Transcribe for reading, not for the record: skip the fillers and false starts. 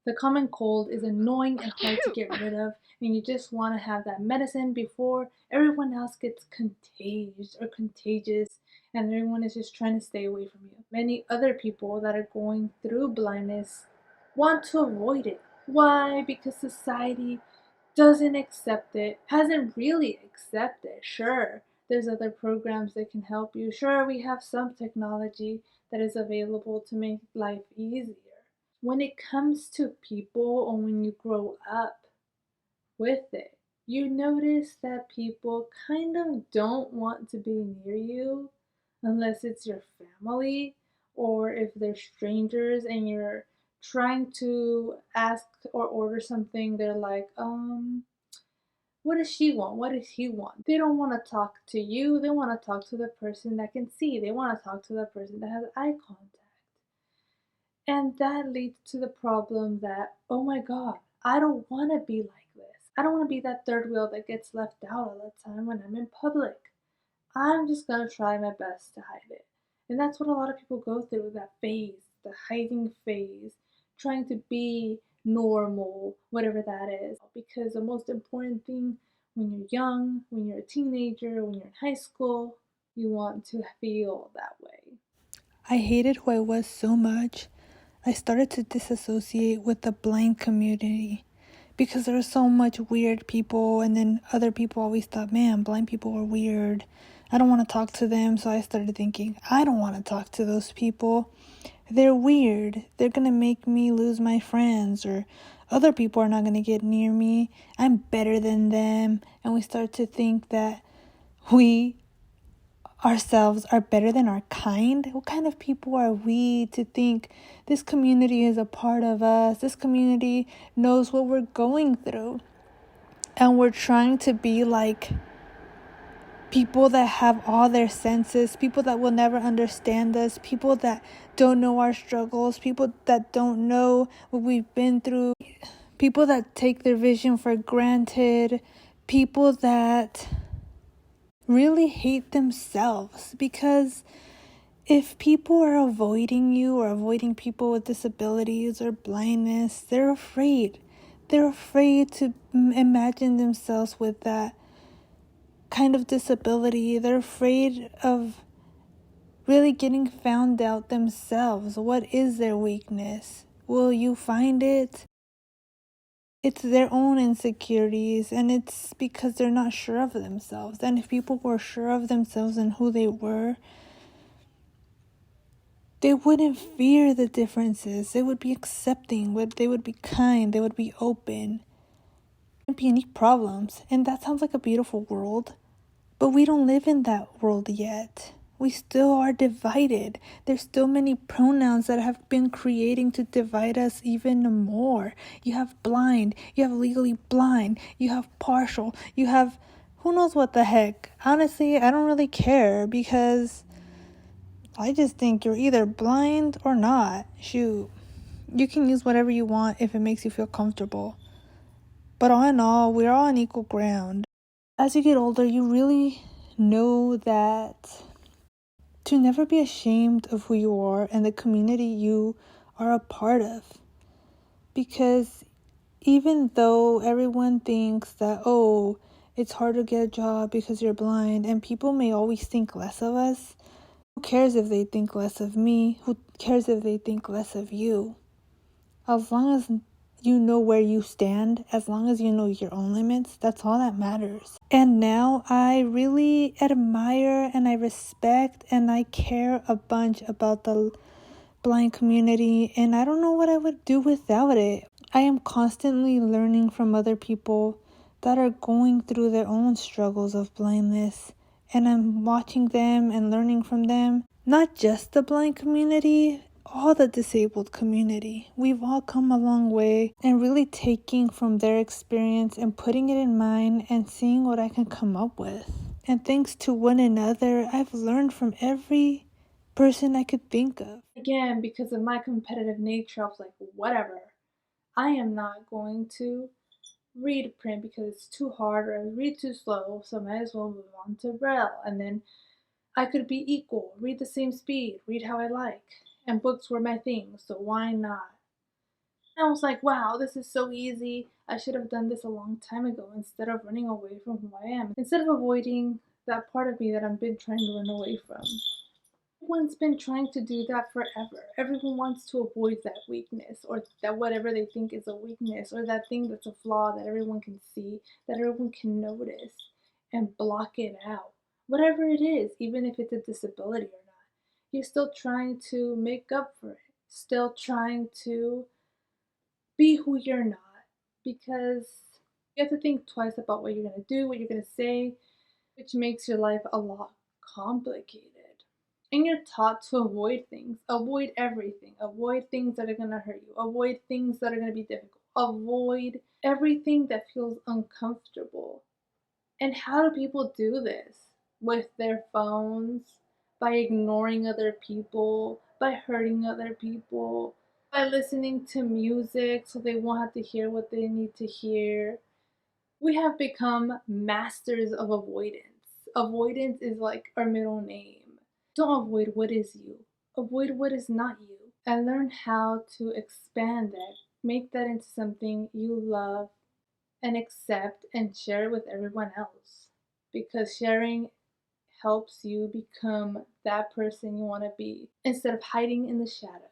The common cold is annoying and hard to get rid of, and you just want to have that medicine before everyone else gets contagious, and everyone is just trying to stay away from you. Many other people that are going through blindness want to avoid it. Why? Because society doesn't accept it, hasn't really accepted it. Sure, there's other programs that can help you. Sure, we have some technology that is available to make life easier. When it comes to people, or when you grow up with it, you notice that people kind of don't want to be near you unless it's your family, or if they're strangers and you're trying to ask or order something, they're like, what does she want? What does he want? They don't want to talk to you. They want to talk to the person that can see. They want to talk to the person that has eye contact. And that leads to the problem that, oh my God, I don't want to be like this. I don't want to be that third wheel that gets left out all the time when I'm in public. I'm just going to try my best to hide it. And that's what a lot of people go through, that phase, the hiding phase, trying to be normal, whatever that is. Because the most important thing when you're young, when you're a teenager, when you're in high school, you want to feel that way. I hated who I was so much. I started to disassociate with the blind community because there was so much weird people, and then other people always thought, man, blind people are weird. I don't want to talk to them. So I started thinking, I don't want to talk to those people. They're weird. They're going to make me lose my friends, or other people are not going to get near me. I'm better than them. And we start to think that we ourselves are better than our kind. What kind of people are we to think this community is a part of us? This community knows what we're going through. And we're trying to be like people that have all their senses, people that will never understand us, people that don't know our struggles, people that don't know what we've been through, people that take their vision for granted, people that really hate themselves. Because if people are avoiding you or avoiding people with disabilities or blindness, they're afraid. They're afraid to imagine themselves with that kind of disability. They're afraid of really getting found out themselves. What is their weakness? Will you find it? It's their own insecurities, and it's because they're not sure of themselves. And if people were sure of themselves and who they were, they wouldn't fear the differences. They would be accepting, they would be kind, they would be open. There wouldn't be any problems. And that sounds like a beautiful world. But we don't live in that world yet. We still are divided. There's still many pronouns that have been creating to divide us even more. You have blind, you have legally blind, you have partial, you have who knows what the heck. Honestly, I don't really care, because I just think you're either blind or not. Shoot, you can use whatever you want if it makes you feel comfortable. But all in all, we're all on equal ground. As you get older, you really know that to never be ashamed of who you are and the community you are a part of. Because even though everyone thinks that, oh, it's hard to get a job because you're blind, and people may always think less of us, who cares if they think less of me? Who cares if they think less of you? As long as you know where you stand, as long as you know your own limits, that's all that matters. And now I really admire and I respect and I care a bunch about the blind community, and I don't know what I would do without it. I am constantly learning from other people that are going through their own struggles of blindness, and I'm watching them and learning from them. Not just the blind community, all the disabled community. We've all come a long way, and really taking from their experience and putting it in mine and seeing what I can come up with. And thanks to one another, I've learned from every person I could think of. Again, because of my competitive nature, I was like, whatever. I am not going to read print because it's too hard or I read too slow, so I might as well move on to Braille. And then I could be equal, read the same speed, read how I like. And books were my thing, so why not? I was like, wow, this is so easy. I should have done this a long time ago instead of running away from who I am. Instead of avoiding that part of me that I've been trying to run away from. Everyone's been trying to do that forever. Everyone wants to avoid that weakness or that whatever they think is a weakness or that thing that's a flaw that everyone can see, that everyone can notice and block it out. Whatever it is, even if it's a disability or not, you're still trying to make up for it, still trying to be who you're not because you have to think twice about what you're going to do, what you're going to say, which makes your life a lot complicated. And you're taught to avoid things, avoid everything, avoid things that are going to hurt you, avoid things that are going to be difficult, avoid everything that feels uncomfortable. And how do people do this? With their phones, by ignoring other people, by hurting other people, by listening to music so they won't have to hear what they need to hear. We have become masters of avoidance. Avoidance is like our middle name. Don't avoid what is you, avoid what is not you, and learn how to expand it. Make that into something you love and accept and share with everyone else. Because sharing helps you become that person you want to be instead of hiding in the shadows.